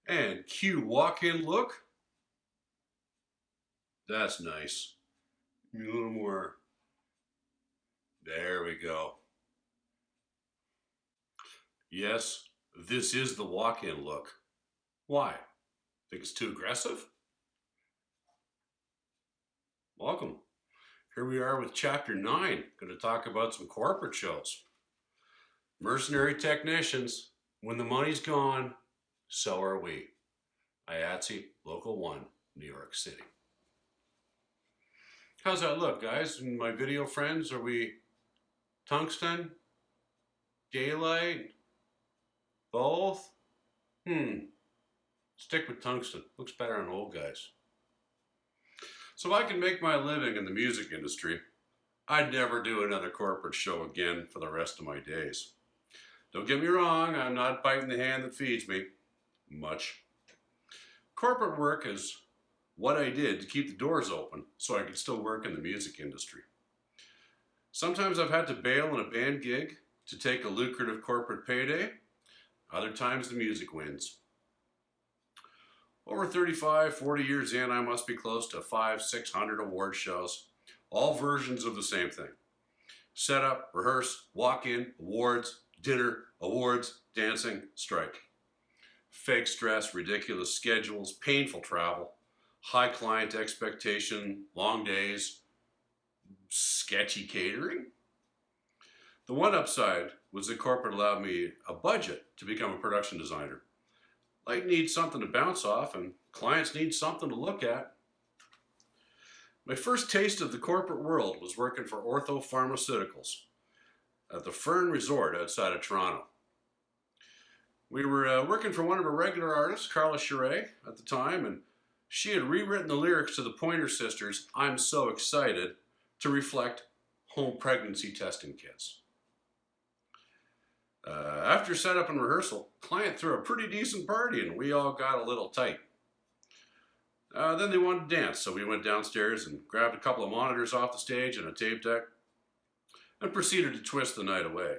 And cue walk-in look. That's nice. A little more. There we go. Yes, this is the walk-in look. Why? Think it's too aggressive? Welcome. Here we are with Chapter 9. Going to talk about some corporate shows. Mercenary technicians. When the money's gone, so are we. IATSE, Local 1, New York City. How's that look, guys? My video friends, are we tungsten? Daylight? Both? Stick with tungsten. Looks better on old guys. So if I can make my living in the music industry, I'd never do another corporate show again for the rest of my days. Don't get me wrong, I'm not biting the hand that feeds me. Much. Corporate work is what I did to keep the doors open so I could still work in the music industry. Sometimes I've had to bail on a band gig to take a lucrative corporate payday. Other times the music wins. Over 35, 40 years in, I must be close to 500, 600 award shows, all versions of the same thing. Set up, rehearse, walk in, awards, dinner, awards, dancing, strike. Fake stress, ridiculous schedules, painful travel, high client expectation, long days, sketchy catering. The one upside was that corporate allowed me a budget to become a production designer. Light needs something to bounce off and clients need something to look at. My first taste of the corporate world was working for Ortho Pharmaceuticals at the Fern Resort outside of Toronto. We were working for one of our regular artists, Carla Cheray, at the time, and she had rewritten the lyrics to the Pointer Sisters' I'm So Excited to reflect home pregnancy testing kits. After setup and rehearsal, client threw a pretty decent party and we all got a little tight. Then they wanted to dance, so we went downstairs and grabbed a couple of monitors off the stage and a tape deck and proceeded to twist the night away.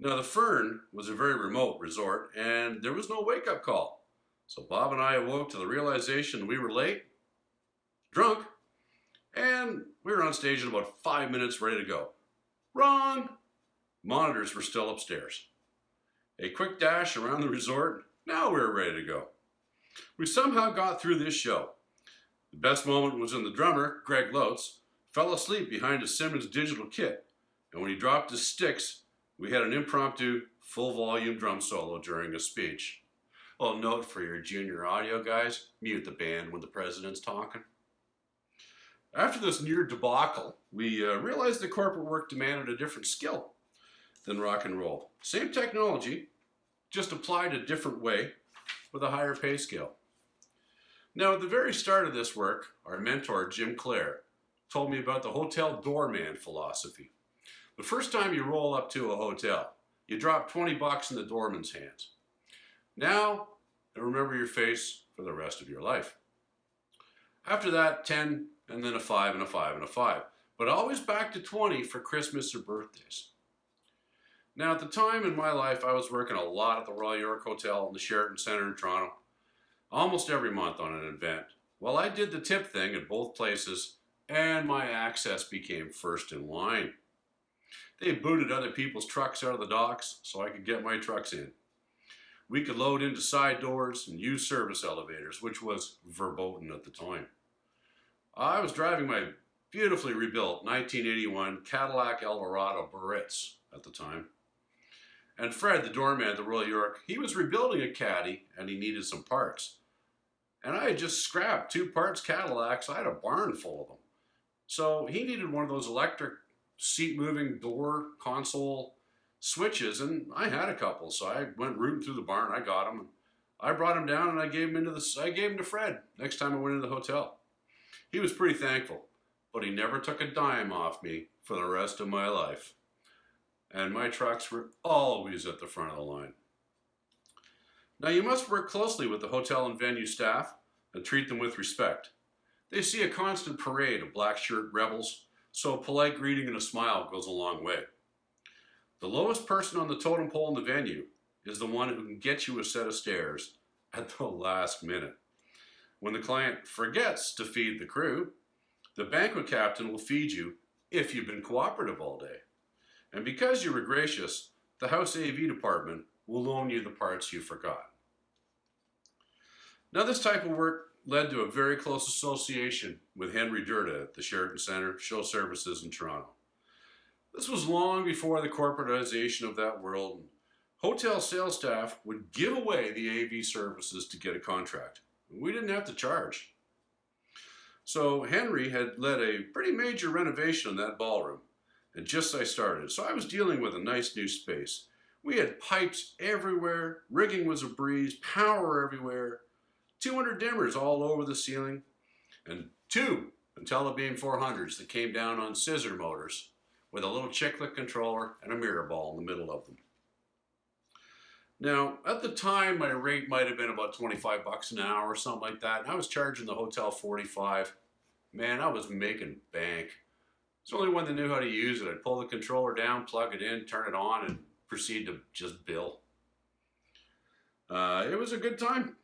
Now the Fern was a very remote resort and there was no wake-up call. So Bob and I awoke to the realization we were late, drunk, and we were on stage in about 5 minutes ready to go. Wrong! Monitors were still upstairs. A quick dash around the resort, now we were ready to go. We somehow got through this show. The best moment was when the drummer, Greg Lotz, fell asleep behind a Simmons digital kit, and when he dropped his sticks, we had an impromptu, full-volume drum solo during a speech. Well, note for your junior audio guys, mute the band when the president's talking. After this near debacle, we realized that corporate work demanded a different skill than rock and roll. Same technology, just applied a different way with a higher pay scale. Now, at the very start of this work, our mentor, Jim Clare, told me about the hotel doorman philosophy. The first time you roll up to a hotel, you drop 20 bucks in the doorman's hands. Now, they'll remember your face for the rest of your life. After that, 10, and then a 5 and a 5 and a 5. But always back to 20 for Christmas or birthdays. Now, at the time in my life, I was working a lot at the Royal York Hotel in the Sheraton Centre in Toronto, almost every month on an event. Well, I did the tip thing at both places, and my access became first in line. They booted other people's trucks out of the docks so I could get my trucks in. We could load into side doors and use service elevators, which was verboten at the time. I was driving my beautifully rebuilt 1981 Cadillac Eldorado Barretts at the time. And Fred, the doorman at the Royal York, he was rebuilding a Caddy and he needed some parts. And I had just scrapped 2 parts Cadillacs. I had a barn full of them. So he needed one of those electric seat-moving door console switches, and I had a couple. So I went rooting through the barn. I got them. I brought him down and I gave him to Fred next time I went into the hotel. He was pretty thankful, but he never took a dime off me for the rest of my life. And my trucks were always at the front of the line. Now, you must work closely with the hotel and venue staff and treat them with respect. They see a constant parade of black shirt rebels, so a polite greeting and a smile goes a long way. The lowest person on the totem pole in the venue is the one who can get you a set of stairs at the last minute. When the client forgets to feed the crew, the banquet captain will feed you if you've been cooperative all day. And because you were gracious, the house AV department will loan you the parts you forgot. Now, this type of work led to a very close association with Henry Durda at the Sheraton Centre Show Services in Toronto. This was long before the corporatization of that world. Hotel sales staff would give away the AV services to get a contract. We didn't have to charge. So Henry had led a pretty major renovation in that ballroom, and just as I started, so I was dealing with a nice new space. We had pipes everywhere, rigging was a breeze, power everywhere, 200 dimmers all over the ceiling, and 2 IntelliBeam 400s that came down on scissor motors with a little chiclet controller and a mirror ball in the middle of them. Now, at the time, my rate might have been about 25 bucks an hour or something like that, and I was charging the hotel 45. Man, I was making bank. It's only when they knew how to use it. I'd pull the controller down, plug it in, turn it on, and proceed to just bill. It was a good time.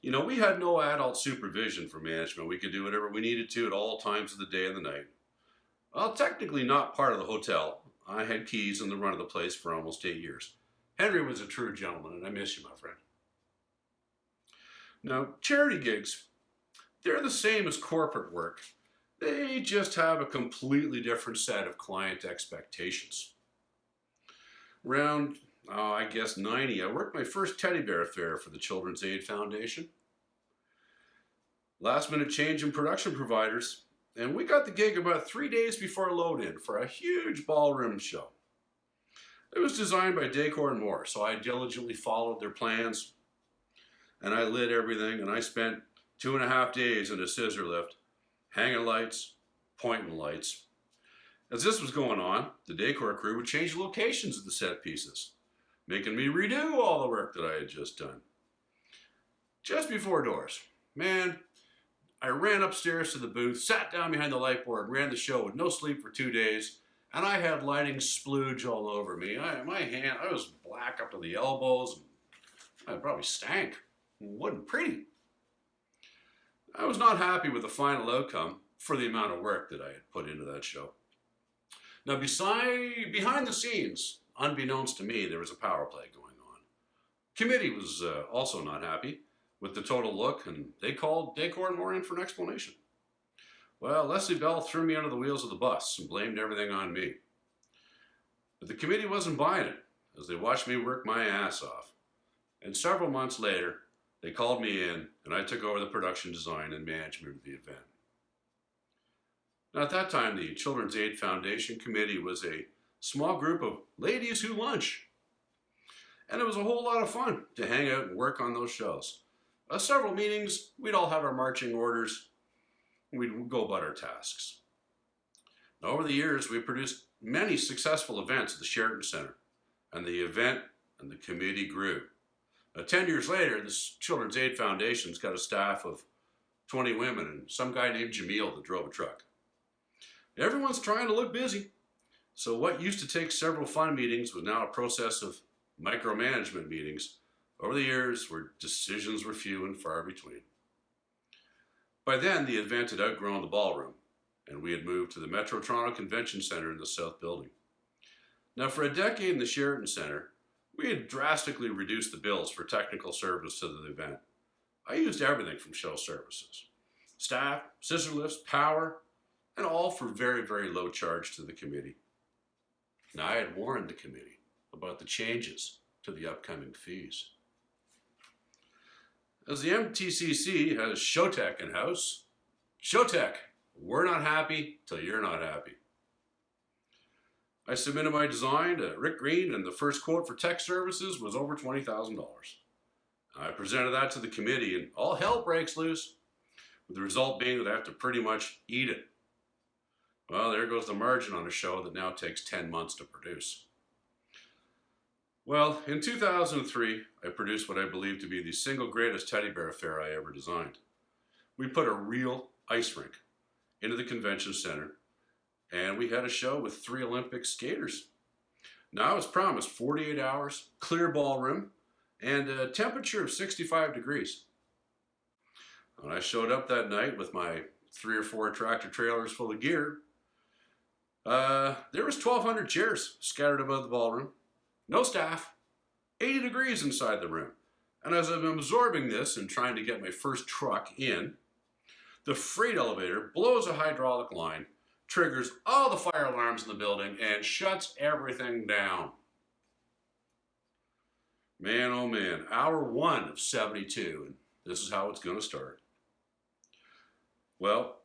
You know, we had no adult supervision for management. We could do whatever we needed to at all times of the day and the night. Well, technically not part of the hotel. I had keys in the run of the place for almost 8 years. Henry was a true gentleman, and I miss you, my friend. Now, charity gigs, they're the same as corporate work. They just have a completely different set of client expectations. Around, I guess 90, I worked my first teddy bear fair for the Children's Aid Foundation. Last minute change in production providers, and we got the gig about 3 days before load-in for a huge ballroom show. It was designed by Decor & Moore, so I diligently followed their plans, and I lit everything, and I spent 2.5 days in a scissor lift, hanging lights, pointing lights. As this was going on, the decor crew would change locations of the set pieces, making me redo all the work that I had just done. Just before doors, man, I ran upstairs to the booth, sat down behind the light board, ran the show with no sleep for 2 days, and I had lighting splooge all over me. I was black up to the elbows. I probably stank. It wasn't pretty. I was not happy with the final outcome for the amount of work that I had put into that show. Now, behind the scenes, unbeknownst to me, there was a power play going on. Committee was also not happy with the total look, and they called Decor & Moore in for an explanation. Well, Leslie Bell threw me under the wheels of the bus and blamed everything on me. But the committee wasn't buying it, as they watched me work my ass off. And several months later, they called me in, and I took over the production design and management of the event. Now, at that time, the Children's Aid Foundation Committee was a small group of ladies who lunch. And it was a whole lot of fun to hang out and work on those shows. Several meetings, we'd all have our marching orders, and we'd go about our tasks. Now, over the years, we produced many successful events at the Sheraton Centre, and the event and the committee grew. 10 years later, this Children's Aid Foundation's got a staff of 20 women and some guy named Jamil that drove a truck. Everyone's trying to look busy, so what used to take several fun meetings was now a process of micromanagement meetings over the years where decisions were few and far between. By then, the event had outgrown the ballroom, and we had moved to the Metro Toronto Convention Centre in the South Building. Now, for a decade in the Sheraton Centre, we had drastically reduced the bills for technical service to the event. I used everything from show services. Staff, scissor lifts, power, and all for very, very low charge to the committee. Now, I had warned the committee about the changes to the upcoming fees. As the MTCC has Showtech in-house, Showtech, we're not happy till you're not happy. I submitted my design to Rick Green, and the first quote for tech services was over $20,000. I presented that to the committee, and all hell breaks loose, with the result being that I have to pretty much eat it. Well, there goes the margin on a show that now takes 10 months to produce. Well, in 2003, I produced what I believe to be the single greatest teddy bear fair I ever designed. We put a real ice rink into the convention center, and we had a show with 3 Olympic skaters. Now, I was promised 48 hours, clear ballroom, and a temperature of 65 degrees. When I showed up that night with my 3 or 4 tractor trailers full of gear, there was 1,200 chairs scattered about the ballroom. No staff. 80 degrees inside the room. And as I'm absorbing this and trying to get my first truck in, the freight elevator blows a hydraulic line, triggers all the fire alarms in the building, and shuts everything down. Man, oh man, hour 1 of 72, and this is how it's going to start. Well,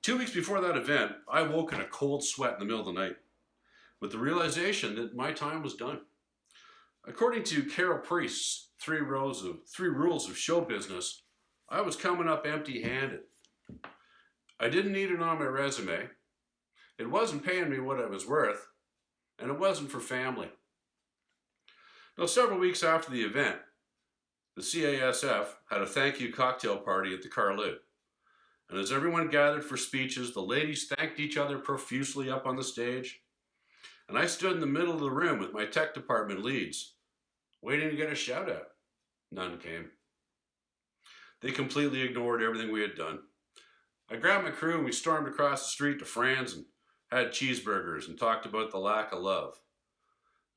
2 weeks before that event, I woke in a cold sweat in the middle of the night with the realization that my time was done. According to Carol Priest's 3 rules of show business, I was coming up empty-handed. I didn't need it on my resume. It wasn't paying me what I was worth, and it wasn't for family. Now, several weeks after the event, the CASF had a thank you cocktail party at the Carlu. And as everyone gathered for speeches, the ladies thanked each other profusely up on the stage. And I stood in the middle of the room with my tech department leads, waiting to get a shout out. None came. They completely ignored everything we had done. I grabbed my crew and we stormed across the street to Fran's and had cheeseburgers and talked about the lack of love.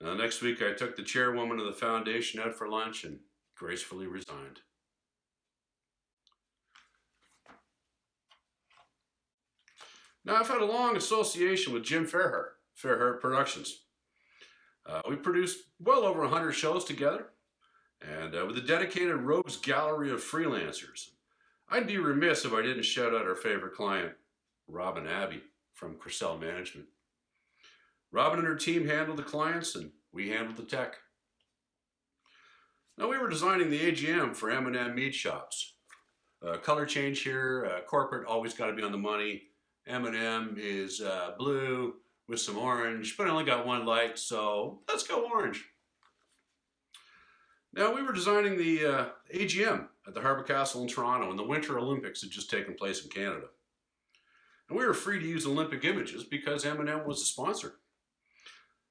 Now, next week I took the chairwoman of the foundation out for lunch and gracefully resigned. Now, I've had a long association with Jim Fairhart Productions. We produced well over 100 shows together, and with a dedicated rogues gallery of freelancers. I'd be remiss if I didn't shout out our favorite client, Robin Abbey from Crissell Management. Robin and her team handled the clients, and we handled the tech. Now, we were designing the AGM for Eminem meat shops. Color change here, corporate always got to be on the money. Eminem is blue with some orange, but I only got one light, so let's go orange. Now, we were designing the AGM at the Harbour Castle in Toronto, and the Winter Olympics had just taken place in Canada. And we were free to use Olympic images because Eminem was the sponsor.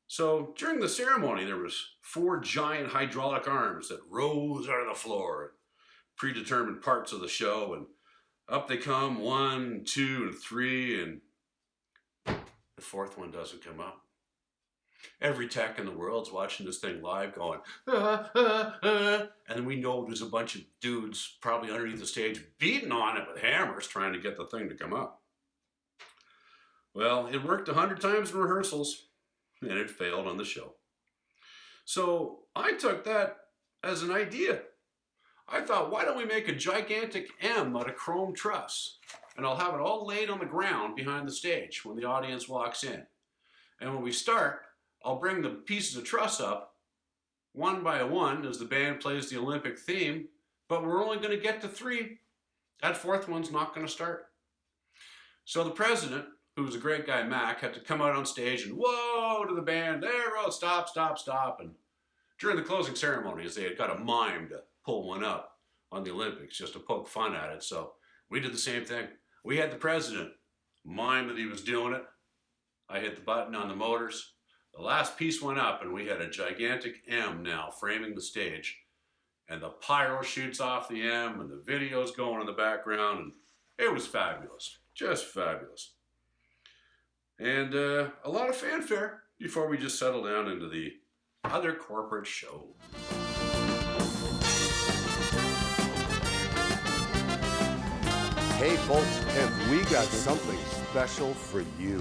So during the ceremony, there was 4 giant hydraulic arms that rose out of the floor at predetermined parts of the show, and up they come, 1, 2, and 3, and the 4th one doesn't come up. Every tech in the world's watching this thing live going, and we know there's a bunch of dudes probably underneath the stage beating on it with hammers trying to get the thing to come up. Well, it worked 100 times in rehearsals, and it failed on the show. So I took that as an idea. I thought, why don't we make a gigantic M out of chrome truss? And I'll have it all laid on the ground behind the stage when the audience walks in. And when we start, I'll bring the pieces of truss up one by one as the band plays the Olympic theme, but we're only going to get to 3. That 4th one's not going to start. So the president, who was a great guy, Mac, had to come out on stage and whoa to the band, there, oh, stop, stop, stop. And during the closing ceremonies, they had got a mime to pull one up on the Olympics just to poke fun at it. So we did the same thing. We had the president mime that he was doing it. I hit the button on the motors. The last piece went up and we had a gigantic M now framing the stage. And the pyro shoots off the M and the video's going in the background. And it was fabulous, just fabulous. And a lot of fanfare before we just settle down into the other corporate show. Hey folks, have we got something special for you?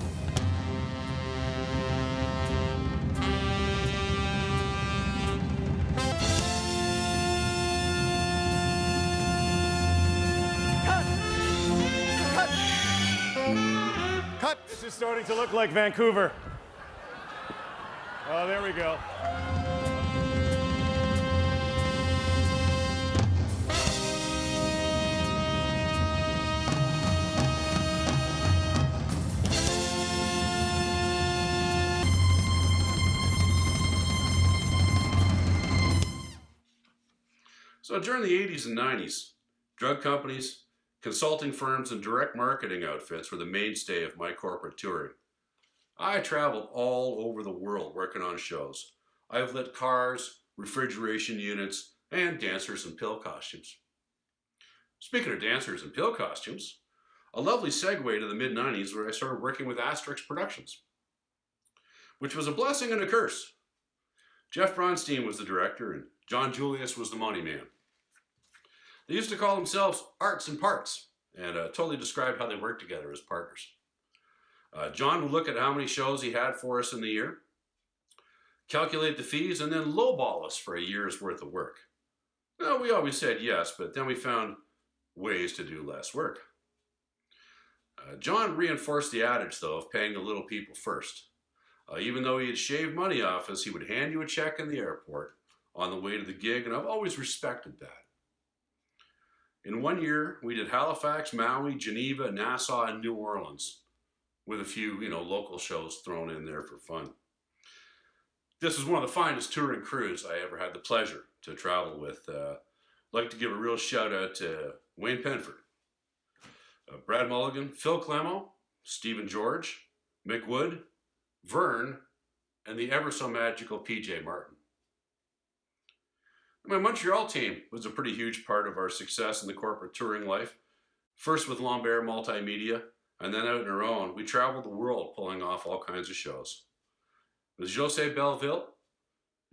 Cut! This is starting to look like Vancouver. Oh, there we go. So during the 80s and 90s, drug companies, consulting firms, and direct marketing outfits were the mainstay of my corporate touring. I traveled all over the world working on shows. I've lit cars, refrigeration units, and dancers in pill costumes. Speaking of dancers in pill costumes, a lovely segue to the mid-90s where I started working with Asterix Productions, which was a blessing and a curse. Jeff Bronstein was the director and John Julius was the money man. They used to call themselves Arts and Parts and totally described how they worked together as partners. John would look at how many shows he had for us in the year, calculate the fees, and then lowball us for a year's worth of work. Well, we always said yes, but then we found ways to do less work. John reinforced the adage, though, of paying the little people first. Even though he had shaved money off us, he would hand you a check in the airport on the way to the gig, and I've always respected that. In 1 year, we did Halifax, Maui, Geneva, Nassau, and New Orleans, with a few, local shows thrown in there for fun. This was one of the finest touring crews I ever had the pleasure to travel with. I'd like to give a real shout out to Wayne Penford, Brad Mulligan, Phil Clemo, Stephen George, Mick Wood, Vern, and the ever so magical PJ Martin. My Montreal team was a pretty huge part of our success in the corporate touring life. First with Lambert Multimedia, and then out on our own, we traveled the world pulling off all kinds of shows. With José Belleville,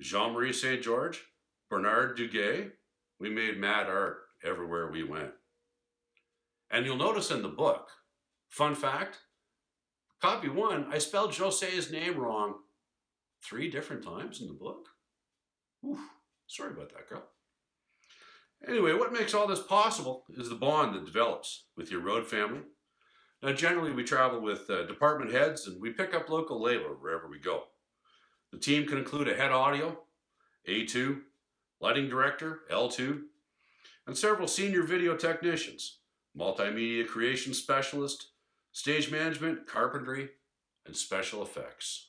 Jean-Marie St. George, Bernard Duguay, we made mad art everywhere we went. And you'll notice in the book, fun fact, copy 1, I spelled José's name wrong 3 different times in the book. Oof, sorry about that, girl. Anyway, what makes all this possible is the bond that develops with your road family. Now, generally, we travel with department heads and we pick up local labor wherever we go. The team can include a head audio, A2, lighting director, L2, and several senior video technicians, multimedia creation specialist, stage management, carpentry, and special effects.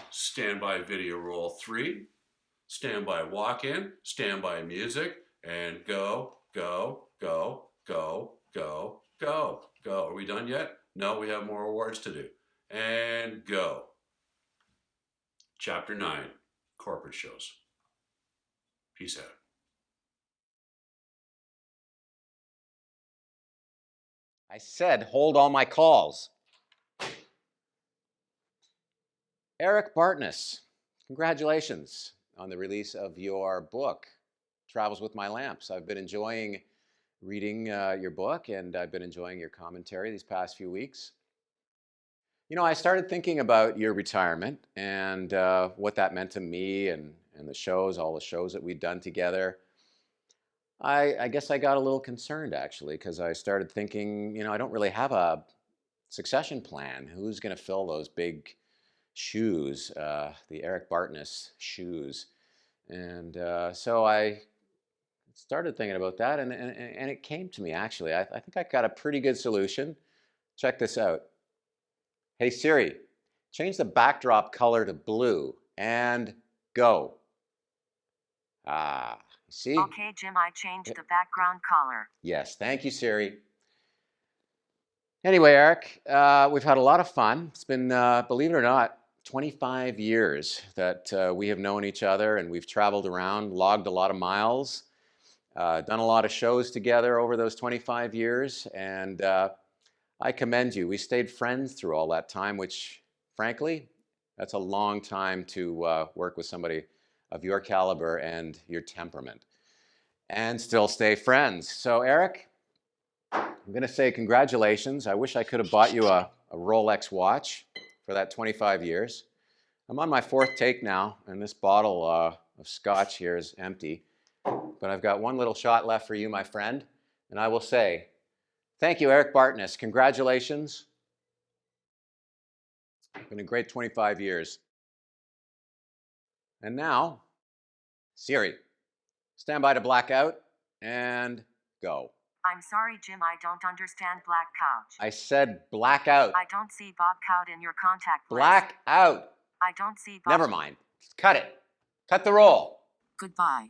Standby video roll 3, standby walk-in, standby music, and go, go, go, go, go, go, go. Are we done yet? No, we have more awards to do. And go. Chapter 9, corporate shows. Peace out. I said, hold all my calls. Eric Bartness, congratulations on the release of your book, Travels with My Lamps. I've been enjoying reading your book, and I've been enjoying your commentary these past few weeks. I started thinking about your retirement and what that meant to me and the shows, all the shows that we'd done together. I guess I got a little concerned, actually, because I started thinking, I don't really have a succession plan. Who's going to fill those big shoes, the Eric Bartness shoes? And so I started thinking about that, and it came to me, actually. I think I got a pretty good solution. Check this out. Hey, Siri, change the backdrop color to blue, and go. See? Okay, Jim, I changed the background color. Yes, thank you, Siri. Anyway, Eric, we've had a lot of fun. It's been, believe it or not, 25 years that we have known each other, and we've traveled around, logged a lot of miles, done a lot of shows together over those 25 years, and I commend you. We stayed friends through all that time, which, frankly, that's a long time to work with somebody of your caliber and your temperament, and still stay friends. So, Eric, I'm going to say congratulations. I wish I could have bought you a Rolex watch for that 25 years. I'm on my 4th take now, and this bottle of scotch here is empty. But I've got one little shot left for you, my friend, and I will say, thank you, Eric Bartness. Congratulations. It's been a great 25 years. And now, Siri, stand by to black out and go. I'm sorry, Jim, I don't understand black couch. I said black out. I don't see Bob Cout in your contact list. Black out. I don't see Bob. Never mind. Cut it. Cut the roll. Goodbye.